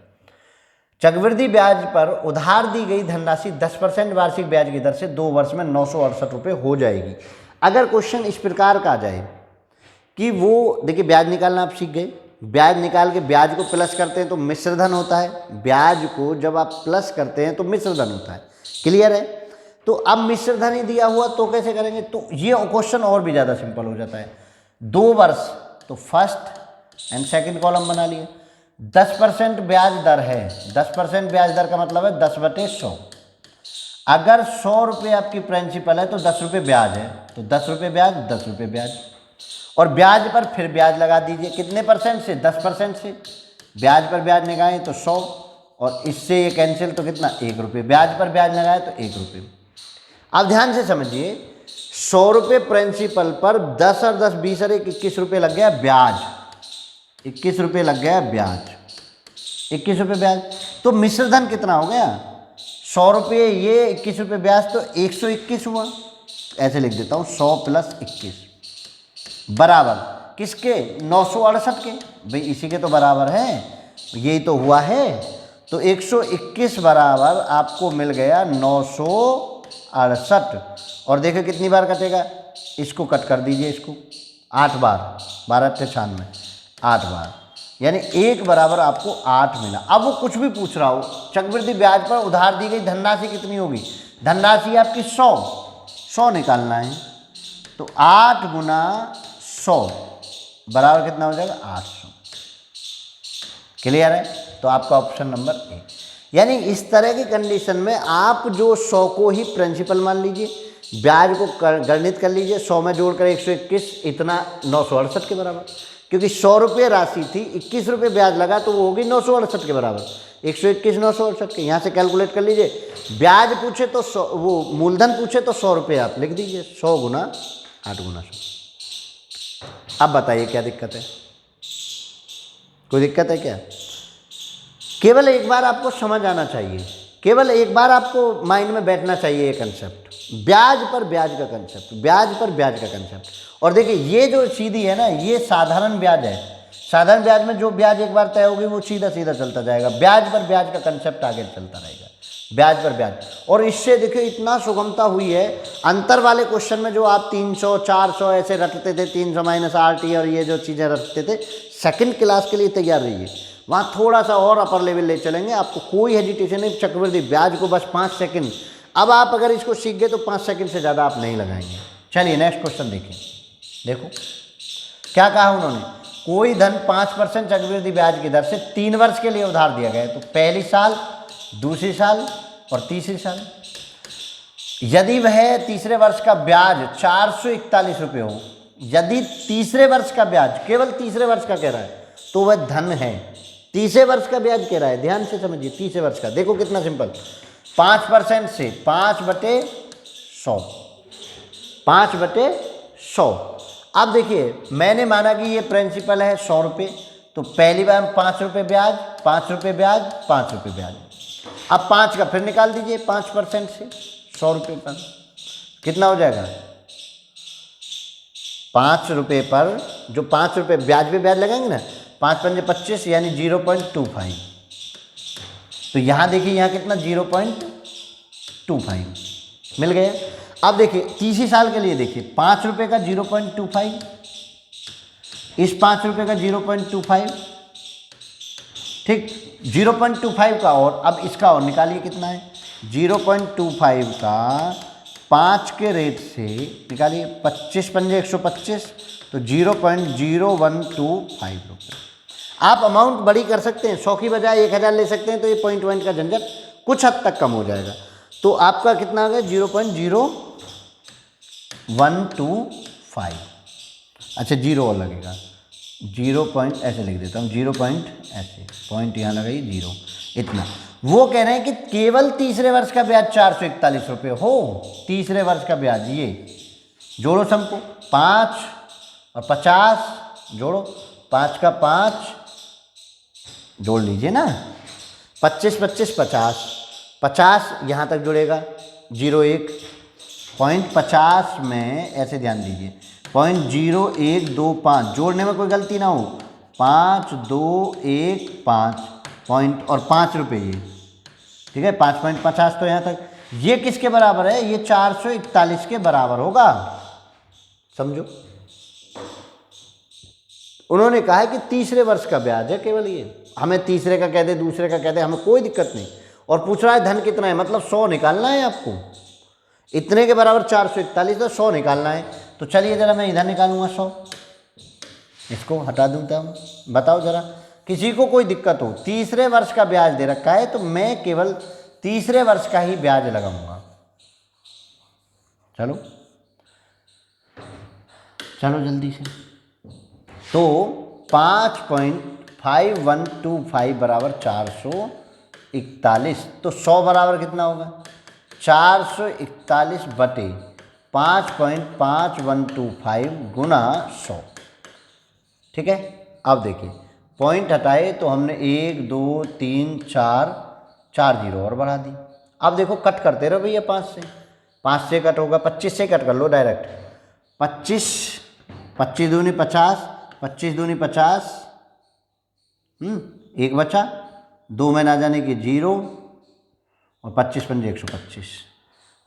चक्रवृद्धि ब्याज पर उधार दी गई धनराशि 10% वार्षिक ब्याज की दर से 2 वर्ष में 968 रुपये हो जाएगी। अगर क्वेश्चन इस प्रकार का आ जाए कि वो, देखिए ब्याज निकालना आप सीख गए, ब्याज निकाल के ब्याज को प्लस करते हैं तो मिश्र धन होता है, ब्याज को जब आप प्लस करते हैं तो मिश्र धन होता है, क्लियर है। तो अब मिश्र धन ही दिया हुआ तो कैसे करेंगे, तो ये क्वेश्चन और भी ज़्यादा सिंपल हो जाता है। 2 वर्ष, तो फर्स्ट एंड सेकंड कॉलम बना लिए, 10% ब्याज दर है, 10% ब्याज दर का मतलब है 10/100। अगर 100 रुपये आपकी प्रिंसिपल है तो 10 रुपये ब्याज है, तो 10 रुपये ब्याज, 10 रुपये ब्याज, और ब्याज पर फिर ब्याज लगा दीजिए, कितने परसेंट से, 10% से। ब्याज पर ब्याज लगाएं तो 100, और इससे ये कैंसिल, तो कितना, 1 रुपये, ब्याज पर ब्याज लगाए तो 1 रुपये। अब ध्यान से समझिए, 100 रुपये प्रिंसिपल पर 10 और 10 20 और 21 रुपये लग गया ब्याज, 21 रुपये लग गया ब्याज, 21 रुपये ब्याज। तो मिश्र धन कितना हो गया, 100 रुपये ये, 21 रुपये ब्याज, तो 121 हुआ। ऐसे लिख देता हूँ, 100 + 21 बराबर किसके, 968 के, भाई इसी के तो बराबर है, यही तो हुआ है। तो 121 बराबर आपको मिल गया 968, और देखो कितनी बार कटेगा, इसको कट कर दीजिए, इसको 8 बार, 12×96, 8 बार, यानी 1 बराबर आपको 8 मिला। अब वो कुछ भी पूछ रहा हो, चक्रवृद्धि ब्याज पर उधार दी गई धनराशि कितनी होगी, धनराशि आपकी 100 निकालना है, तो 8 गुना 100 बराबर कितना हो जाएगा, 800। क्लियर है? तो आपका ऑप्शन नंबर ए। यानी इस तरह की कंडीशन में आप जो 100 को ही प्रिंसिपल मान लीजिए, ब्याज को गणित कर लीजिए, 100 में जोड़कर 121, इतना 968 के बराबर, क्योंकि 100 रुपये राशि थी, 21 रुपये ब्याज लगा तो वो होगी 968 के बराबर, 121 968 के। यहाँ से कैलकुलेट कर लीजिए, ब्याज पूछे तो 100, वो मूलधन पूछे तो 100 रुपये आप लिख दीजिए, 100 गुना 8 गुना 100। अब बताइए क्या दिक्कत है, कोई दिक्कत है क्या? केवल एक बार आपको समझ आना चाहिए, केवल एक बार आपको माइंड में बैठना चाहिए ये कंसेप्ट, ब्याज पर ब्याज का कंसेप्ट, ब्याज पर ब्याज का कंसेप्ट। और देखिए ये जो सीधी है ना, ये साधारण ब्याज है। साधारण ब्याज में जो ब्याज एक बार तय होगी वो सीधा सीधा चलता जाएगा। ब्याज पर ब्याज का कंसेप्ट आगे चलता रहेगा, ब्याज पर ब्याज। और इससे देखिए इतना सुगमता हुई है, अंतर वाले क्वेश्चन में जो आप 300 400 ऐसे रखते थे, 300 माइनस RT और ये जो चीज़ें रखते थे, सेकंड क्लास के लिए तैयार रहिए। वहाँ थोड़ा सा और अपर लेवल ले चलेंगे, आपको कोई हेजिटेशन नहीं, चक्रवृद्धि ब्याज को बस 5 सेकंड, अब आप अगर इसको सीख गए तो 5 सेकंड से ज़्यादा आप नहीं लगाएंगे। चलिए नेक्स्ट क्वेश्चन देखिए, देखो क्या कहा उन्होंने, कोई धन 5% चक्रवृद्धि ब्याज की दर से 3 वर्ष के लिए उधार दिया गया है, तो पहली साल, दूसरी साल और तीसरी साल। यदि वह तीसरे वर्ष का ब्याज 441 रुपये हो, यदि तीसरे वर्ष का ब्याज, केवल तीसरे वर्ष का कह रहा है, तो वह धन है। तीसरे वर्ष का ब्याज कह रहा है, ध्यान से समझिए, तीसरे वर्ष का। देखो कितना सिंपल, 5% से 5/100, 5/100। अब देखिए मैंने माना कि ये प्रिंसिपल है 100 रुपये, तो पहली बार 5 रुपये ब्याज, 5 रुपये ब्याज, 5 रुपये ब्याज। अब 5 का फिर निकाल दीजिए, 5% से 100 रुपये पर कितना हो जाएगा, 5 रुपये पर जो 5 रुपये ब्याज पे ब्याज लगाएंगे ना, 5 पंजे 25 यानी 0.25। तो यहाँ देखिए यहाँ कितना 0.25 मिल गया। अब देखिए तीसरी साल के लिए देखिए, 5 रुपये का 0.25, इस 5 रुपये का 0.25, ठीक, 0.25 का, और अब इसका और निकालिए कितना है, 0.25 का 5 के रेट से निकालिए, 25 पंजे 125, तो 0.0125 रुपये। आप अमाउंट बड़ी कर सकते हैं, 100 की बजाय 1000 ले सकते हैं, तो ये पॉइंट का झंझट कुछ हद तक कम हो जाएगा। तो आपका कितना आ गया, 0.0125। अच्छा 0 और लगेगा, 0 ऐसे लिख देता हूँ, 0 ऐसे, पॉइंट यहाँ लगाइए 0, इतना। वो कह रहे हैं कि केवल तीसरे वर्ष का ब्याज 441 रुपये हो, तीसरे वर्ष का ब्याज, ये जोड़ो सबको, 5 और 50 जोड़ो, 5 का 5 जोड़ लीजिए ना, 25 25 50, 50 यहाँ तक जुड़ेगा, 0.1 में ऐसे ध्यान दीजिए, 0.0125 जोड़ने में कोई गलती ना हो, 5215 पॉइंट और 5 रुपये ये, ठीक है, 5.50 तो यहाँ तक। ये किसके बराबर है, ये 441 के बराबर होगा, समझो। उन्होंने कहा है कि तीसरे वर्ष का ब्याज है केवल ये, हमें तीसरे का कह दे, दूसरे का कह दे, हमें कोई दिक्कत नहीं। और पूछ रहा है धन कितना है, मतलब 100 निकालना है आपको, इतने के बराबर 441, तो 100 निकालना है। तो चलिए जरा मैं इधर निकालूंगा 100, इसको हटा दूंगा हूँ, बताओ जरा, किसी को कोई दिक्कत हो, तीसरे वर्ष का ब्याज दे रखा है, तो मैं केवल तीसरे वर्ष का ही ब्याज लगाऊंगा। चलो चलो जल्दी से, तो 5.5125 बराबर 441, तो 100 बराबर कितना होगा, 441 बटे 5.5125 गुना 100, ठीक है। अब देखिए पॉइंट हटाए तो हमने 1 2 3 4 जीरो और बढ़ा दी। अब देखो कट करते रहो भैया, 5 से कट होगा, 25 से कट कर लो डायरेक्ट, 25 25 दूनी 50, 25 दूनी 50, एक बचा, 2 में ना जाने की 0, और 25 पंजे 125,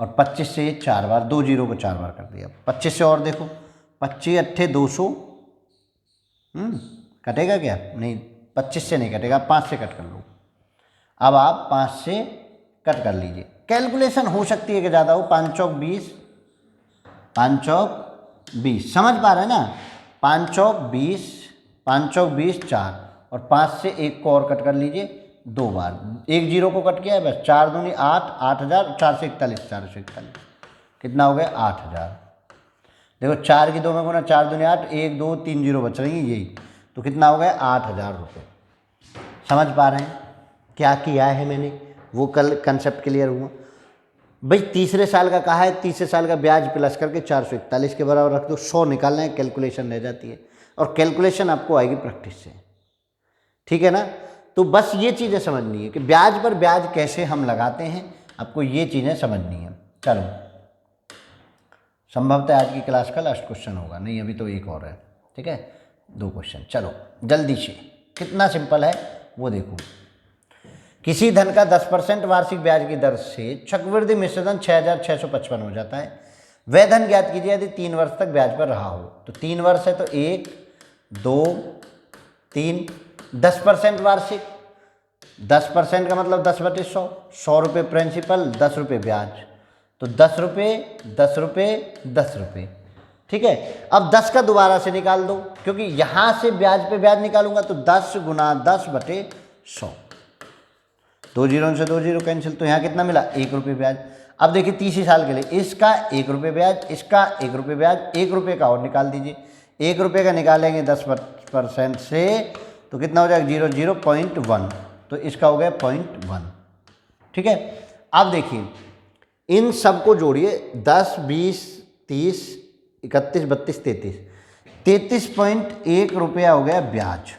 और 25 से 4 बार, 2 जीरो को 4 बार कर दिया। 25 से और देखो, 25 अट्ठे 200, कटेगा क्या? नहीं, 25 से नहीं कटेगा, 5 से कट कर लो। अब आप 5 से कट कर लीजिए। कैलकुलेशन हो सकती है कि ज़्यादा हो, 5 चौक 20, 5 चौक 20, समझ पा रहे हैं ना? 5 चौक 20, 5 चौक 20 4, और 5 से एक को और कट कर लीजिए 2 बार, एक जीरो को कट किया है बस। 4 दूनी 8, 8000, 4 से 41, 4 से 41 कितना हो गया? 8000। देखो 4 की 2 में गुना, 4 दूनी 8, 1 2 3 जीरो बच रही है, यही तो कितना हो गया? 8000 रुपये। समझ पा रहे हैं क्या किया है मैंने? वो कल कंसेप्ट क्लियर हुआ भाई। तीसरे साल का कहा है, तीसरे साल का ब्याज प्लस करके 441 के बराबर रख दो। 100 निकालना है, कैलकुलेशन रह जाती है, और कैलकुलेशन आपको आएगी प्रैक्टिस से, ठीक है ना? तो बस ये चीज़ें समझनी है कि ब्याज पर ब्याज कैसे हम लगाते हैं, आपको ये चीज़ें समझनी है। चलो, संभवतः आज की क्लास का लास्ट क्वेश्चन होगा, नहीं अभी तो एक और है, ठीक है? 2 क्वेश्चन, चलो जल्दी से। कितना सिंपल है वो देखो। किसी धन का 10% वार्षिक ब्याज की दर से चक्रवृद्धि मिश्र धन 6655 हो जाता है। वह धन ज्ञात कीजिए यदि 3 वर्ष तक ब्याज पर रहा हो। तो 3 वर्ष है तो 1 2 3, 10% वार्षिक, 10% का मतलब 10/100, 100 रुपये प्रिंसिपल, 10 रुपये ब्याज, तो 10 रुपये 10 रुपये 10 रुपये, ठीक है? अब 10 का दोबारा से निकाल दो, क्योंकि यहाँ से ब्याज पे ब्याज निकालूंगा तो 10 गुना 10/100, 2 जीरो से 2 जीरो कैंसिल, तो यहाँ कितना मिला? 1 रुपये ब्याज। अब देखिए तीसरे साल के लिए इसका 1 रुपये ब्याज, इसका 1 रुपये ब्याज, 1 रुपये का और निकाल दीजिए। 1 रुपये का निकालेंगे 10% से तो कितना हो जाएगा? 0.1, तो इसका हो गया 0.1, ठीक है? अब देखिए इन सबको जोड़िए, 10 20 30 31 32 33, 33.1 रुपया हो गया ब्याज,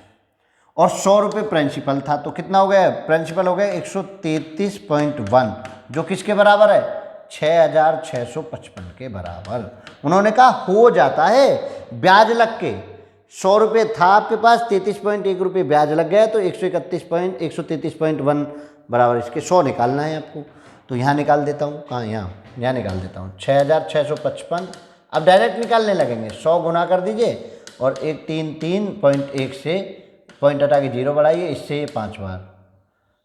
और 100 रुपये प्रिंसिपल था, तो कितना हो गया? प्रिंसिपल हो गया 133.1, जो किसके बराबर है? 6655 के बराबर। उन्होंने कहा हो जाता है ब्याज लग के। 100 रुपये था आपके पास, 33.1 रुपये ब्याज लग गया, तो 133.1 बराबर इसके 100 निकालना है आपको। तो यहाँ निकाल देता हूँ, कहाँ? यहाँ निकाल देता हूँ, 6655। अब डायरेक्ट निकालने लगेंगे, 100 गुना कर दीजिए, और 133.1 से पॉइंट हटा के 0 बढ़ाइए, इससे 5 बार,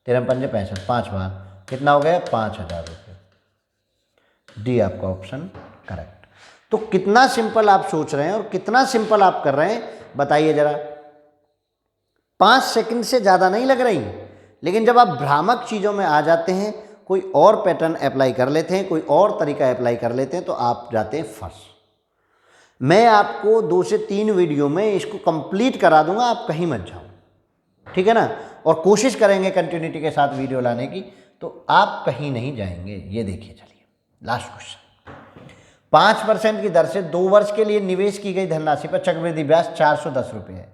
13 पंजे 65, 5 बार, कितना हो गया? 5000 रुपये। डी आपका ऑप्शन करेक्ट। तो कितना सिंपल आप सोच रहे हैं और कितना सिंपल आप कर रहे हैं, बताइए जरा। 5 सेकंड से ज़्यादा नहीं लग रही, लेकिन जब आप भ्रामक चीज़ों में आ जाते हैं, कोई और पैटर्न अप्लाई कर लेते हैं, कोई और तरीका अप्लाई कर लेते हैं, तो आप जाते हैं फंस। मैं आपको 2 से 3 वीडियो में इसको कंप्लीट करा दूंगा, आप कहीं मत जाओ, ठीक है ना? और कोशिश करेंगे कंटिन्यूटी के साथ वीडियो लाने की, तो आप कहीं नहीं जाएंगे। ये देखिए, चलिए लास्ट क्वेश्चन। 5% की दर से 2 वर्ष के लिए निवेश की गई धनराशि पर चक्रवृद्धि ब्याज 410 रुपये है।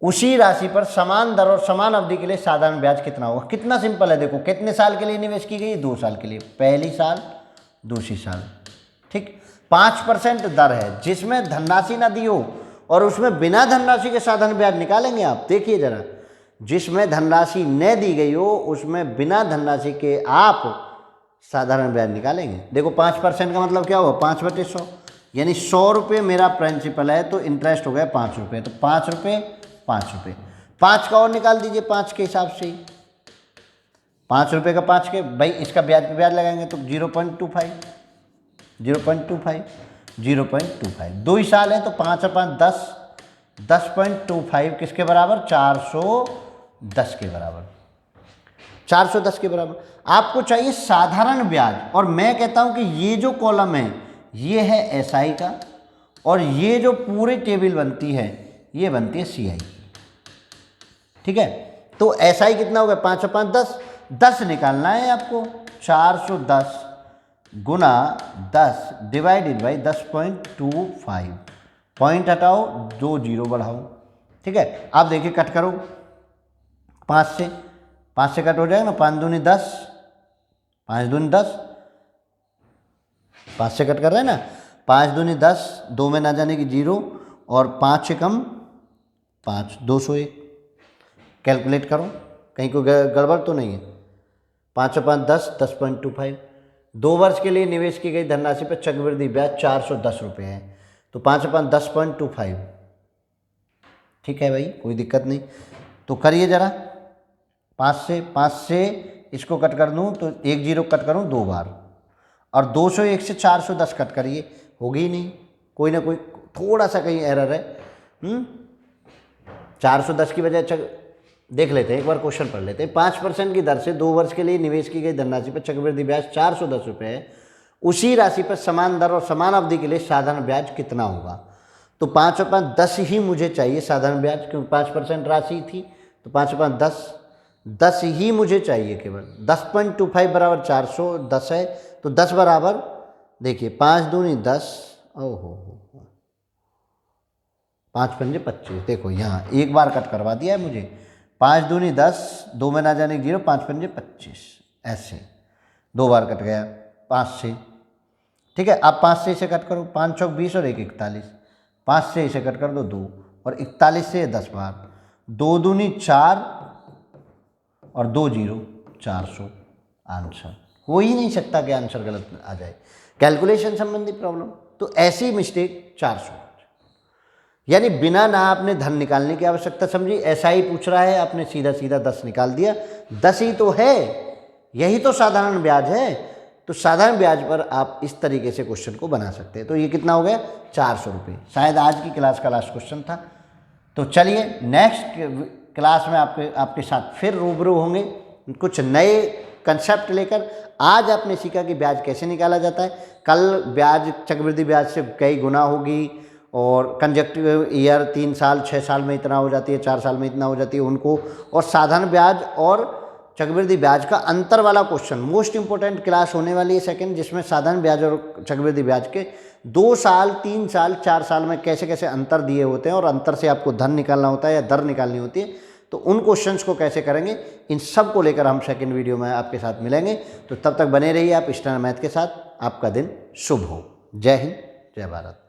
उसी राशि पर समान दर और समान अवधि के लिए साधारण ब्याज कितना होगा? कितना सिंपल है, देखो कितने साल के लिए निवेश की गई? 2 साल के लिए, पहली साल दूसरी साल, ठीक। 5% दर है जिसमें धनराशि ना दी हो, और उसमें बिना धनराशि के साधारण ब्याज निकालेंगे आप। देखिए जरा, जिसमें धनराशि न दी गई हो उसमें बिना धनराशि के आप साधारण ब्याज निकालेंगे। देखो 5% का मतलब क्या होगा? 5/100, यानी 100 रुपये मेरा प्रिंसिपल है, तो इंटरेस्ट हो गया 5 रुपये, तो 5 रुपये 5 रुपये, 5 का और निकाल दीजिए 5 के हिसाब से ही, 5 रुपये का 5 के, भाई इसका ब्याज पे ब्याज लगाएंगे तो 0.25, 0.25 2 ही साल है, तो 5 और 5 10, 10.25 किसके बराबर? 410 के बराबर, 410 के बराबर। आपको चाहिए साधारण ब्याज, और मैं कहता हूं कि ये जो कॉलम है ये है एसआई का, और ये जो पूरी टेबल बनती है ये बनती है सीआई, ठीक है? तो एसआई कितना हो गया? 5 और 5 10, 10 निकालना है आपको। 410 गुना 10 डिवाइडेड बाई 10.25, पॉइंट हटाओ 2 जीरो बढ़ाओ, ठीक है? आप देखिए कट करो, 5 से कट हो जाएगा ना, 5 दूनी 10, 5 दूनी 10, 5 से कट कर रहे हैं ना, 5 दूनी 10, 2 में ना जाने की 0, और 5 से कम 5, 201। कैलकुलेट करो, कहीं कोई गड़बड़ तो नहीं है। 5 और 5 10, 10.25। 2 वर्ष के लिए निवेश की गई धनराशि पर चक्रवृद्धि ब्याज 410 रुपये है। तो 5/10.25, ठीक है भाई, कोई दिक्कत नहीं। तो करिए ज़रा, 5 से इसको कट कर दूँ तो 1 0 कट करूँ 2 बार, और 201 से 410 कट करिए, होगी ही नहीं, कोई ना कोई थोड़ा सा कहीं एरर है। 410 की बजाय देख लेते हैं, एक बार क्वेश्चन पढ़ लेते हैं। 5% की दर से 2 वर्ष के लिए निवेश की गई धनराशि पर चक्रवृद्धि ब्याज 410 रुपये है, उसी राशि पर समान दर और समान अवधि के लिए साधारण ब्याज कितना होगा? तो 5/10 ही मुझे चाहिए साधारण ब्याज, क्योंकि 5% राशि थी, तो 5/10 ही मुझे चाहिए केवल। 10.25 बराबर 410 है, तो 10 बराबर, देखिए 5 दूनी 10, ओहो 5 पंजे 25, देखो यहाँ एक बार कट करवा दिया है मुझे। 5 दूनी 10, 2 में ना जाने 0, 5 पंजे 25, ऐसे 2 बार कट गया 5 से, ठीक है। अब 5 से इसे कट करो, 5 चौक 20 और 1 41, 5 से इसे कट कर दो 2, और 41 से 10 बार, 2 दूनी 4 और 2 0, 400 आंसर। हो ही नहीं सकता कि आंसर गलत आ जाए, कैलकुलेशन संबंधी प्रॉब्लम। तो ऐसी मिस्टेक 400, यानी बिना ना आपने धन निकालने की आवश्यकता समझी, ऐसा ही पूछ रहा है, आपने सीधा सीधा 10 निकाल दिया। 10 ही तो है, यही तो साधारण ब्याज है। तो साधारण ब्याज पर आप इस तरीके से क्वेश्चन को बना सकते हैं। तो ये कितना हो गया? 400 रुपये। शायद आज की क्लास का लास्ट क्वेश्चन था। तो चलिए नेक्स्ट क्लास में आपके साथ फिर रूबरू होंगे कुछ नए कंसेप्ट लेकर। आज आपने सीखा कि ब्याज कैसे निकाला जाता है, कल ब्याज चक्रवृद्धि ब्याज से कई गुना होगी, और कंजक्टिव ईयर 3 साल 6 साल में इतना हो जाती है, 4 साल में इतना हो जाती है उनको, और साधारण ब्याज और चक्रवृद्धि ब्याज का अंतर वाला क्वेश्चन मोस्ट इंपॉर्टेंट क्लास होने वाली है सेकंड, जिसमें साधारण ब्याज और चक्रवृद्धि ब्याज के 2 साल 3 साल 4 साल में कैसे कैसे अंतर दिए होते हैं, और अंतर से आपको धन निकालना होता है या दर निकालनी होती है, तो उन क्वेश्चंस को कैसे करेंगे, इन सब को लेकर हम सेकंड वीडियो में आपके साथ मिलेंगे। तो तब तक बने रहिए आप स्टैंडर्ड मैथ के साथ। आपका दिन शुभ हो। जय हिंद, जय भारत।